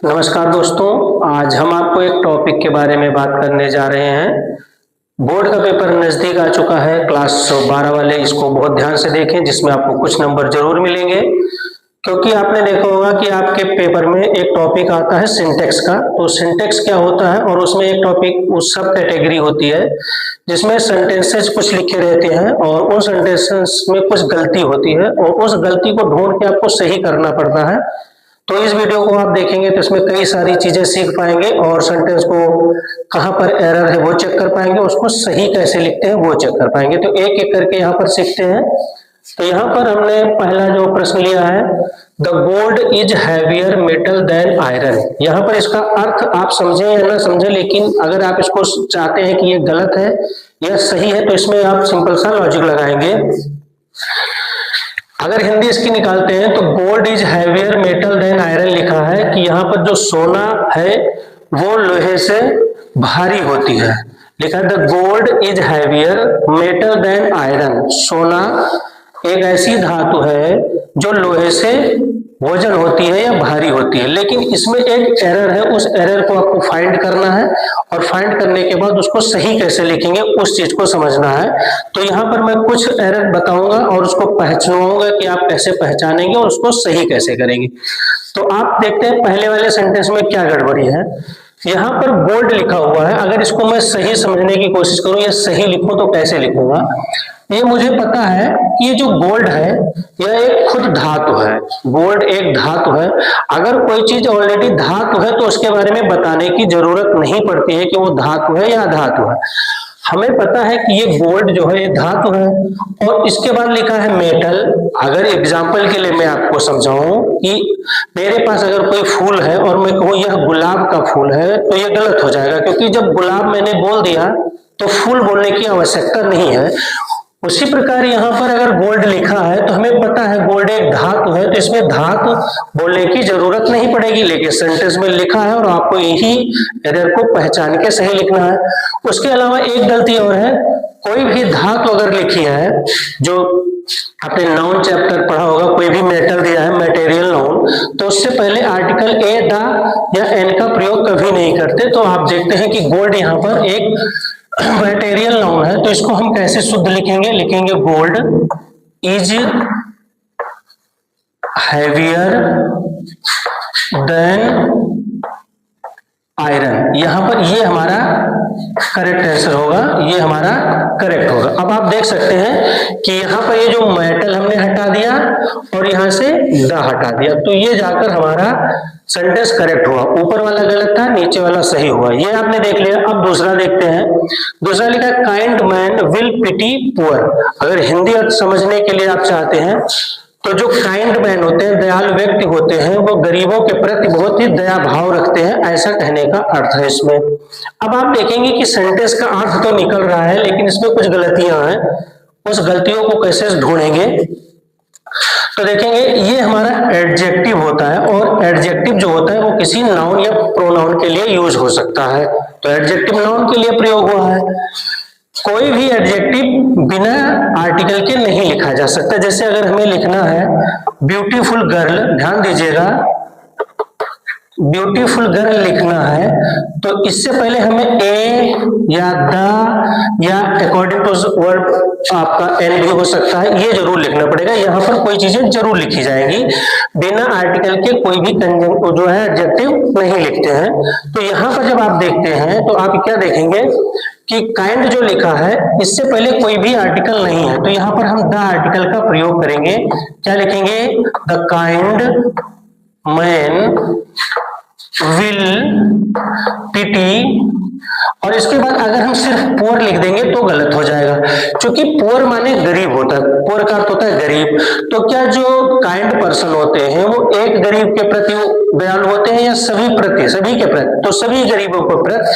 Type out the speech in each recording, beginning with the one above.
नमस्कार दोस्तों, आज हम आपको एक टॉपिक के बारे में बात करने जा रहे हैं। बोर्ड का पेपर नजदीक आ चुका है। क्लास 12 वाले इसको बहुत ध्यान से देखें, जिसमें आपको कुछ नंबर जरूर मिलेंगे। क्योंकि आपने देखा होगा कि आपके पेपर में एक टॉपिक आता है सिंटेक्स का। तो सिंटेक्स क्या होता है, और उसमें एक टॉपिक उस सब कैटेगरी होती है जिसमें सेंटेंसेस कुछ लिखे रहते हैं और उन सेंटेंसेस में कुछ गलती होती है और उस गलती को ढूंढ के आपको सही करना पड़ता है। तो इस वीडियो को आप देखेंगे तो इसमें कई सारी चीजें सीख पाएंगे और सेंटेंस को कहाँ पर एरर है वो चेक कर पाएंगे, उसको सही कैसे लिखते हैं वो चेक कर पाएंगे। तो एक एक करके यहाँ पर सीखते हैं। तो यहाँ पर हमने पहला जो प्रश्न लिया है, the gold is heavier metal than iron. यहाँ पर इसका अर्थ आप समझें या ना समझें, लेकिन अगर आप इसको चाहते हैं कि ये गलत है या सही है तो इसमें आप सिंपल सा लॉजिक लगाएंगे। अगर हिंदी इसकी निकालते हैं तो gold is heavier metal than iron लिखा है कि यहाँ पर जो सोना है वो लोहे से भारी होती है। लिखा है the gold is heavier metal than iron. सोना एक ऐसी धातु है जो लोहे से वजन होती है या भारी होती है। लेकिन इसमें एक एरर है, उस एरर को आपको फाइंड करना है और फाइंड करने के बाद उसको सही कैसे लिखेंगे उस चीज को समझना है। तो यहाँ पर मैं कुछ एरर बताऊंगा और उसको पहचानूंगा कि आप कैसे पहचानेंगे और उसको सही कैसे करेंगे। तो आप देखते हैं पहले वाले सेंटेंस में क्या गड़बड़ी है। यहाँ पर गोल्ड लिखा हुआ है, अगर इसको मैं सही समझने की कोशिश करूं या सही लिखूं तो कैसे लिखूंगा। ये मुझे पता है कि ये जो गोल्ड है यह एक खुद धातु है। गोल्ड एक धातु है। अगर कोई चीज ऑलरेडी धातु है तो उसके बारे में बताने की जरूरत नहीं पड़ती है कि वो धातु है या अधातु है। हमें पता है कि ये गोल्ड जो है ये धातु है। और इसके बाद लिखा है मेटल। अगर एग्जाम्पल के लिए मैं आपको समझाऊं कि मेरे पास अगर कोई फूल है और मैं कहूँ यह गुलाब का फूल है तो यह गलत हो जाएगा, क्योंकि जब गुलाब मैंने बोल दिया तो फूल बोलने की आवश्यकता नहीं है। उसी प्रकार यहाँ पर अगर गोल्ड लिखा है तो हमें पता है गोल्ड एक धातु है, तो इसमें धातु बोलने की जरूरत नहीं पड़ेगी। लेकिन सेंटेंस में लिखा है और आपको यही एरर को पहचान के सही लिखना है। उसके अलावा एक गलती और है, कोई भी धातु अगर लिखी है, जो आपने नाउन चैप्टर पढ़ा होगा, कोई भी मेटल दिया है मटेरियल नाउन, तो उससे पहले आर्टिकल ए द या एन का प्रयोग कभी नहीं करते। तो आप देखते हैं कि गोल्ड यहाँ पर एक मटेरियल नाउन है, तो इसको हम कैसे शुद्ध लिखेंगे। लिखेंगे gold is heavier than iron. यहां पर ये हमारा करेक्ट आंसर होगा, ये हमारा करेक्ट होगा। अब आप देख सकते हैं कि यहाँ पर ये जो मेटल हमने हटा दिया और यहां से द हटा दिया, तो ये जाकर हमारा सेंटेंस करेक्ट हुआ। ऊपर वाला गलत था, नीचे वाला सही हुआ। ये आपने देख लिया। अब दूसरा देखते हैं। दूसरा लिखा है kind man will pity poor. अगर हिंदी अर्थ समझने के लिए आप चाहते हैं तो जो काइंड मैन होते हैं, दयालु व्यक्ति होते हैं, वो गरीबों के प्रति बहुत ही दया भाव रखते हैं, ऐसा कहने का अर्थ है इसमें। अब आप देखेंगे कि सेंटेंस का अर्थ तो निकल रहा है लेकिन इसमें कुछ गलतियां हैं। उस गलतियों को कैसे ढूंढेंगे तो देखेंगे ये हमारा एडजेक्टिव होता है, और एडजेक्टिव जो होता है वो किसी नाउन या प्रोनाउन के लिए यूज हो सकता है। तो एडजेक्टिव नाउन के लिए प्रयोग हुआ है। कोई भी एडजेक्टिव बिना आर्टिकल के नहीं लिखा जा सकता। जैसे अगर हमें लिखना है ब्यूटीफुल गर्ल, ध्यान दीजिएगा, ब्यूटीफुल गर्ल लिखना है तो इससे पहले हमें ए या द या अकॉर्डिंग टू वर्ड आपका एन भी हो सकता है, ये जरूर लिखना पड़ेगा। यहाँ पर कोई चीजें जरूर लिखी जाएंगी। बिना आर्टिकल के कोई भी जो है एडजेक्टिव नहीं लिखते हैं। तो यहाँ पर जब आप देखते हैं तो आप क्या देखेंगे कि काइंड जो लिखा है इससे पहले कोई भी आर्टिकल नहीं है, तो यहाँ पर हम द आर्टिकल का प्रयोग करेंगे। क्या लिखेंगे, द काइंड मैन विल पिटी, और इसके बाद अगर हम सिर्फ पुअर लिख देंगे तो गलत हो जाएगा, क्योंकि पुअर माने गरीब होता है। पुअर का अर्थ होता है गरीब। तो क्या जो काइंड पर्सन होते हैं वो एक गरीब के प्रति दयालु होते हैं या सभी प्रति, सभी के प्रति? तो सभी गरीबों के प्रति।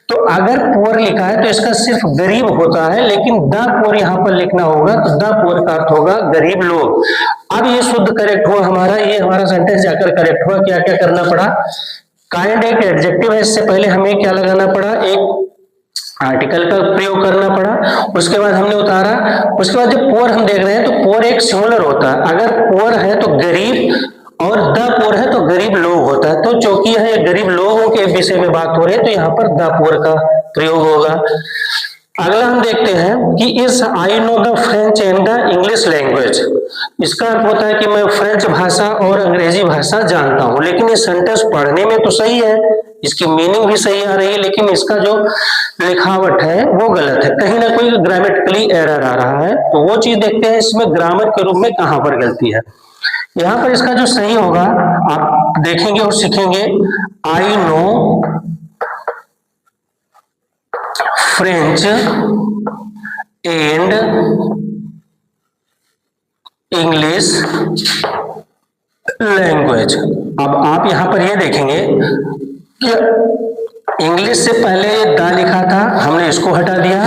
तो अगर पुअर लिखा है तो इसका सिर्फ गरीब होता है, लेकिन द पुअर यहाँ पर लिखना होगा तो द पुअर का अर्थ होगा गरीब लोग। अब ये शुद्ध करेक्ट हुआ हमारा, ये हमारा सेंटेंस जाकर करेक्ट हुआ। क्या क्या करना पड़ा, काइंड एक एडजेक्टिव है, इससे पहले हमें क्या लगाना पड़ा, एक आर्टिकल का प्रयोग करना पड़ा। उसके बाद हमने उतारा। उसके बाद जब पुअर हम देख रहे हैं तो पुअर एक सिंगुलर होता है। अगर पुअर है तो गरीब और द पुअर है तो गरीब लोग होता है। तो जो चौकी है ये गरीब लोगों के विषय में बात हो रही है, तो यहाँ पर द पुअर का प्रयोग होगा। अगला हम देखते हैं कि इस I know the French and the English language. इसका अर्थ होता है कि मैं फ्रेंच भाषा और अंग्रेजी भाषा जानता हूं, लेकिन ये सेंटेंस पढ़ने में तो सही है, इसकी मीनिंग भी सही आ रही है, लेकिन इसका जो लिखावट है वो गलत है, कहीं ना कोई ग्रामेटिकली एरर आ रहा है। तो वो चीज देखते हैं इसमें ग्रामर के रूप में कहां पर गलती है। यहां पर इसका जो सही होगा आप देखेंगे और सीखेंगे, I know French and English language. अब आप यहां पर ये देखेंगे कि इंग्लिश से पहले द लिखा था, हमने इसको हटा दिया,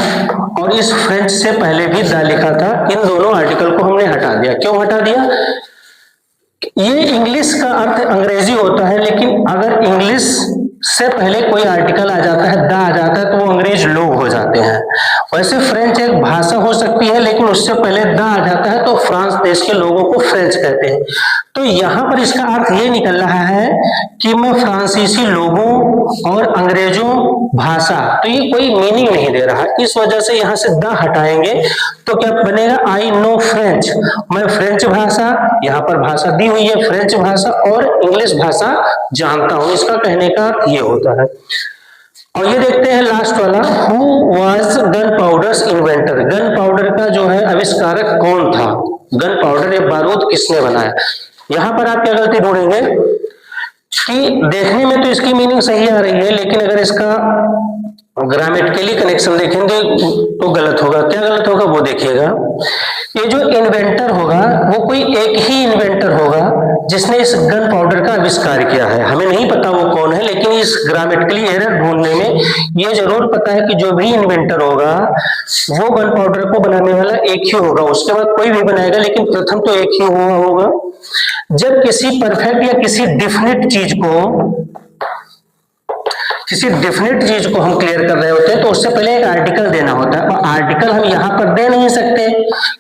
और इस फ्रेंच से पहले भी द लिखा था, इन दोनों आर्टिकल को हमने हटा दिया। क्यों हटा दिया? ये इंग्लिश का अर्थ अंग्रेजी होता है, लेकिन अगर इंग्लिश से पहले कोई आर्टिकल आ जाता है, द आ जाता है, तो वो अंग्रेज लोग हो जाते हैं। वैसे फ्रेंच एक भाषा हो सकती है, लेकिन उससे पहले द आ जाता है तो फ्रांस देश के लोगों को फ्रेंच कहते हैं। तो यहां पर इसका अर्थ ये निकल रहा है कि मैं फ्रांसीसी लोगों और अंग्रेजों भाषा, तो ये कोई मीनिंग नहीं दे रहा। इस वजह से यहां से द हटाएंगे तो क्या बनेगा, आई नो फ्रेंच, मैं फ्रेंच भाषा, यहाँ पर भाषा दी हुई है फ्रेंच भाषा और इंग्लिश भाषा जानता हूं, इसका कहने का ये होता है। और ये देखते हैं लास्ट वाला, who was gun powders inventor. Gun powder का जो है आविष्कारक कौन था? गन पाउडर या बारूद किसने बनाया? यहां पर आप क्या गलती ढूंढेंगे कि देखने में तो इसकी मीनिंग सही आ रही है, लेकिन अगर इसका ग्रामेटिकली कनेक्शन देखेंगे तो गलत होगा। क्या गलत होगा वो देखिएगा। ये जो इन्वेंटर होगा वो कोई एक ही इन्वेंटर होगा जिसने इस गन पाउडर का आविष्कार किया है। हमें नहीं पता वो कौन है, लेकिन इस ग्रामेटिकली एरर ढूंढने में ये जरूर पता है कि जो भी इन्वेंटर होगा वो गन पाउडर को बनाने वाला एक ही होगा, उसके बाद कोई भी बनाएगा, लेकिन प्रथम तो एक ही हुआ होगा। जब किसी परफेक्ट या किसी डेफिनेट चीज को हम क्लियर कर रहे होते हैं तो उससे पहले एक आर्टिकल देना होता है, और आर्टिकल हम यहाँ पर दे नहीं सकते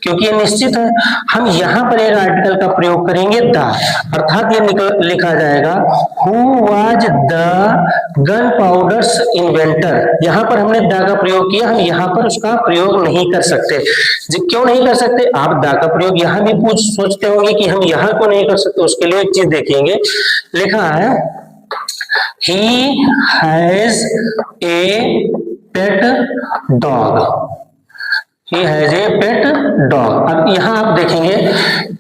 क्योंकि ये निश्चित है। हम यहाँ पर एक आर्टिकल का प्रयोग करेंगे द, अर्थात ये लिखा जाएगा who was the gun powders inventor. यहाँ पर हमने द का प्रयोग किया, हम यहाँ पर उसका प्रयोग नहीं कर सकते। क्यों नहीं कर सकते? आप द का प्रयोग यहाँ भी सोचते होंगे कि हम यहाँ को नहीं कर सकते। उसके लिए एक चीज देखेंगे, लिखा है He has a pet dog. He has a pet dog. अब यहां आप देखेंगे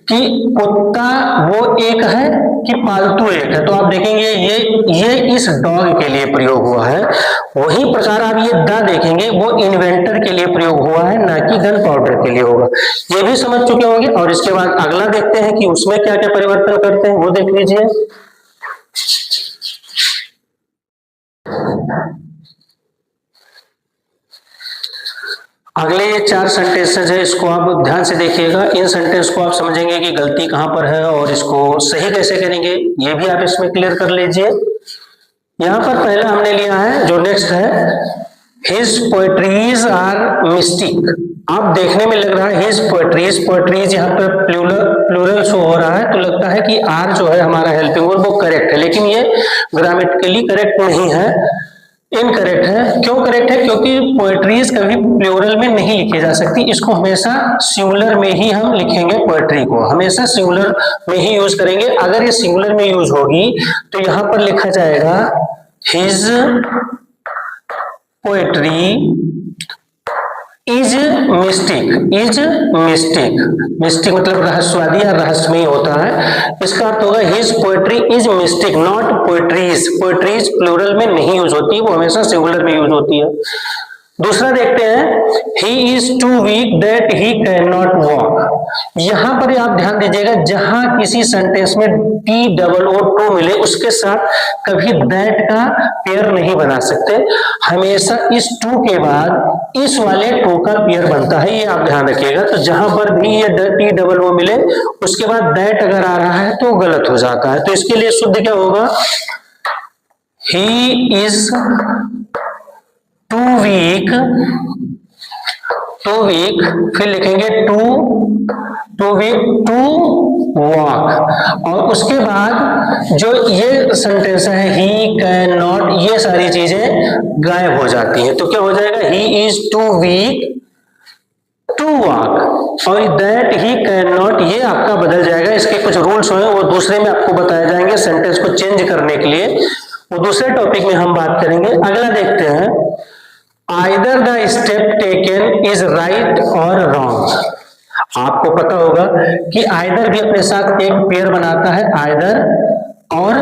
कि कुत्ता वो एक है कि पालतू एक है, तो आप देखेंगे ये इस डॉग के लिए प्रयोग हुआ है। वही प्रकार आप ये द देखेंगे वो इन्वेंटर के लिए प्रयोग हुआ है, ना कि गन पाउडर के लिए होगा। ये भी समझ चुके होंगे। और इसके बाद अगला देखते हैं कि उसमें क्या क्या परिवर्तन करते हैं, वो देख लीजिए। अगले ये 4 सेंटेंसेज है, इसको आप ध्यान से देखिएगा। इन सेंटेंस को आप समझेंगे कि गलती कहां पर है और इसको सही कैसे करेंगे, ये भी आप इसमें क्लियर कर लीजिए। यहां पर पहला हमने लिया है, जो नेक्स्ट है, हिज पोएट्रीज आर मिस्टिक। आप देखने में लग रहा है हिज पोएट्रीज यहाँ पर प्लूरल शो हो रहा है, तो लगता है कि आर जो है हमारा हेल्पिंग वर्ब वो करेक्ट है, लेकिन ये ग्रामेटिकली करेक्ट नहीं है, इनकरेक्ट है। क्यों करेक्ट है? क्योंकि पोएट्रीज कभी प्लूरल में नहीं लिखी जा सकती, इसको हमेशा सिंगुलर में ही हम लिखेंगे। पोएट्री को हमेशा सिंगुलर में ही यूज करेंगे। अगर ये सिंगुलर में यूज होगी तो यहां पर लिखा जाएगा his poetry is mystic. Mystic मतलब रहस्यवादी या रहस्यमय होता है। इसका अर्थ होगा his poetry is mystic, not poetries. Poetries plural में नहीं यूज होती, वो हमेशा सिंगुलर में यूज होती है। दूसरा देखते हैं, he is too weak that he can not walk. यहां पर आप ध्यान दीजिएगा, जहां किसी सेंटेंस में TOO टू मिले उसके साथ कभी दैट का पेयर नहीं बना सकते, हमेशा इस टू के बाद इस वाले टू का पेयर बनता है, ये आप ध्यान रखिएगा। तो जहां पर भी ये TOO मिले उसके बाद दैट अगर आ रहा है तो गलत हो जाता है। तो इसके लिए शुद्ध क्या होगा, he is too weak too weak, फिर लिखेंगे टू वीक टू वॉक, और उसके बाद जो ये सेंटेंस है ही कैन नॉट, ये सारी चीजें गायब हो जाती हैं। तो क्या हो जाएगा, he is too weak to walk, और दैट ही कैन नॉट ये आपका बदल जाएगा। इसके कुछ रूल्स हैं वो दूसरे में आपको बताए जाएंगे सेंटेंस को चेंज करने के लिए, वो दूसरे टॉपिक में हम बात करेंगे। अगला देखते हैं, either the step taken is right और रॉन्ग। आपको पता होगा कि आइदर भी अपने साथ एक पेयर बनाता है, आइदर और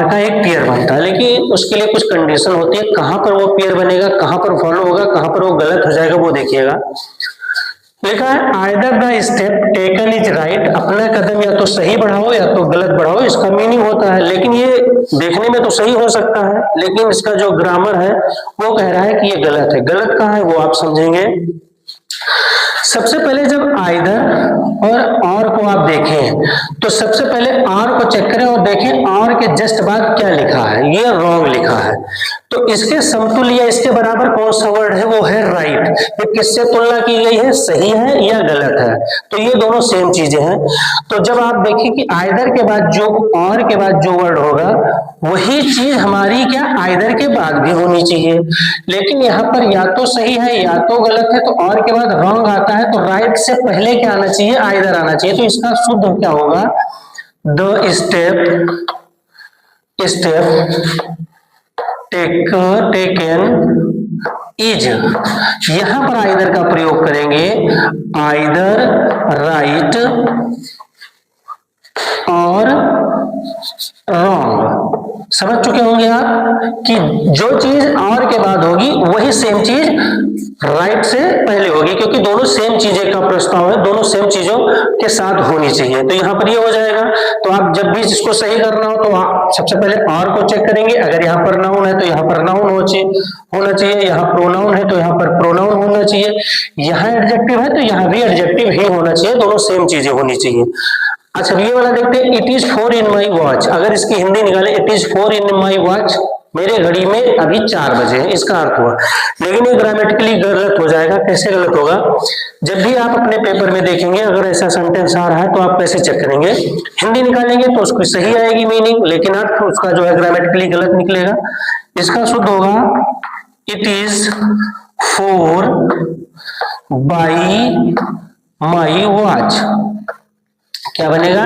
का एक पेयर बनता है, लेकिन उसके लिए कुछ कंडीशन होती है, कहां पर वो पेयर बनेगा, कहां पर फॉलो होगा, कहां पर वो गलत हो जाएगा, वो देखिएगा। लिखा है either the step taken is right, अपना कदम या तो सही बढ़ाओ या तो गलत बढ़ाओ, इसका मीनिंग होता है। लेकिन ये देखने में तो सही हो सकता है, लेकिन इसका जो ग्रामर है वो कह रहा है कि ये गलत है। गलत कहाँ है वो आप समझेंगे। सबसे पहले जब आइदर और को आप देखें तो सबसे पहले और को चेक करें और देखें और के जस्ट बाद क्या लिखा है, ये रॉन्ग लिखा है। तो इसके समतुल्य या इसके बराबर कौन सा वर्ड है, वो है राइट। ये किससे तुलना की गई है, सही है या गलत है, तो ये दोनों सेम चीजें हैं। तो जब आप देखें कि आइदर के बाद जो और के बाद जो वर्ड होगा वही चीज हमारी क्या आइदर के बाद भी होनी चाहिए, लेकिन यहाँ पर या तो सही है या तो गलत है, तो और के बाद रॉन्ग आता है, तो राइट से पहले क्या आना चाहिए, आइदर आना चाहिए। तो इसका शुद्ध क्या होगा, द स्टेप टेकन इज, यहां पर आइदर का प्रयोग करेंगे, आइदर राइट और रॉन्ग। समझ चुके होंगे आप कि जो चीज और के बाद होगी वही सेम चीज राइट से पहले होगी, क्योंकि दोनों सेम चीजें का प्रस्ताव है, दोनों सेम चीजों के साथ होनी चाहिए। तो यहां पर ये हो जाएगा। तो आप जब भी इसको सही करना हो तो आप सबसे पहले और को चेक करेंगे, अगर यहाँ पर नाउन है तो यहाँ पर नाउन होना चाहिए, यहाँ प्रोनाउन है तो यहाँ पर प्रोनाउन होना चाहिए, यहाँ एडजेक्टिव है तो यहाँ भी एडजेक्टिव ही होना चाहिए, दोनों सेम चीजें होनी चाहिए। अच्छा ये वाला देखते हैं, it is 4 in my watch. अगर इसकी हिंदी निकाले, it is 4 in my watch, मेरे घड़ी में अभी 4 बजे है, इसका अर्थ हुआ। लेकिन ये ग्रामेटिकली गलत हो जाएगा। कैसे गलत होगा, जब भी आप अपने पेपर में देखेंगे अगर ऐसा सेंटेंस आ रहा है तो आप कैसे चेक करेंगे, हिंदी निकालेंगे तो उसकी सही आएगी मीनिंग, लेकिन अर्थ उसका जो है ग्रामेटिकली गलत निकलेगा। इसका शुद्ध होगा, it is 4 by my watch. क्या बनेगा,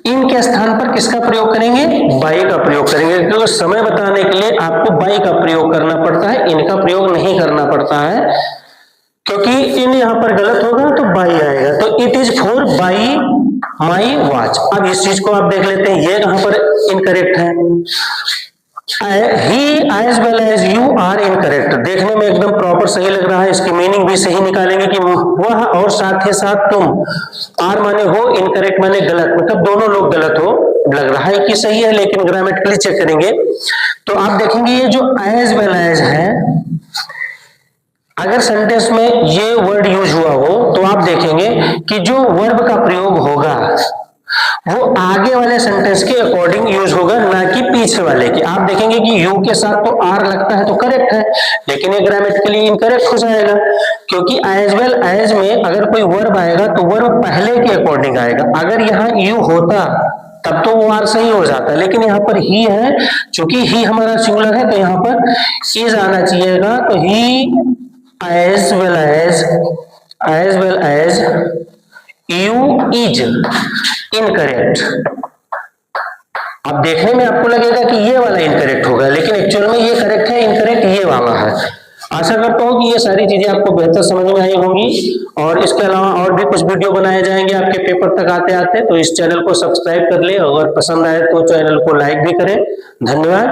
इन के स्थान पर किसका प्रयोग करेंगे, बाई का प्रयोग करेंगे, क्योंकि समय बताने के लिए आपको बाई का प्रयोग करना पड़ता है, इनका प्रयोग नहीं करना पड़ता है, क्योंकि इन यहां पर गलत होगा तो बाई आएगा। तो it is 4 by my watch. अब इस चीज को आप देख लेते हैं, ये कहां पर इनकरेक्ट है, he as well as you are incorrect. देखने में एकदम प्रॉपर सही लग रहा है, इसकी मीनिंग भी सही निकालेंगे कि वह और साथ ही साथ तुम, आर माने हो, इनकरेक्ट माने गलत, मतलब दोनों लोग गलत हो। लग रहा है कि सही है लेकिन ग्रामेटिकली चेक करेंगे तो आप देखेंगे ये जो एज वेल एज है, अगर सेंटेंस में ये वर्ड यूज हुआ हो तो आप देखेंगे कि जो वर्ब का प्रयोग होगा वो आगे वाले सेंटेंस के अकॉर्डिंग यूज होगा, ना कि पीछे वाले के। आप देखेंगे कि यू के साथ तो आर लगता है तो करेक्ट है, लेकिन ये ग्रामेटिकली इनकरेक्ट हो जाएगा, क्योंकि एज वेल एज में अगर कोई वर्ब आएगा तो वर्ब पहले के अकॉर्डिंग आएगा। अगर यहाँ यू होता तब तो वो आर सही हो जाता, लेकिन यहाँ पर ही है, चूंकि ही हमारा सिंगुलर है तो यहाँ पर इज आना चाहिएगा। तो he as well as you is incorrect. अब देखने में आपको लगेगा कि ये वाला इनकरेक्ट होगा, लेकिन एक्चुअल में ये करेक्ट है, इनकरेक्ट ये वाला है। आशा करता हूँ कि ये सारी चीजें आपको बेहतर समझ में आई होंगी, और इसके अलावा और भी कुछ वीडियो बनाए जाएंगे आपके पेपर तक आते आते। तो इस चैनल को सब्सक्राइब कर ले, अगर पसंद आए तो चैनल को लाइक भी करें। धन्यवाद।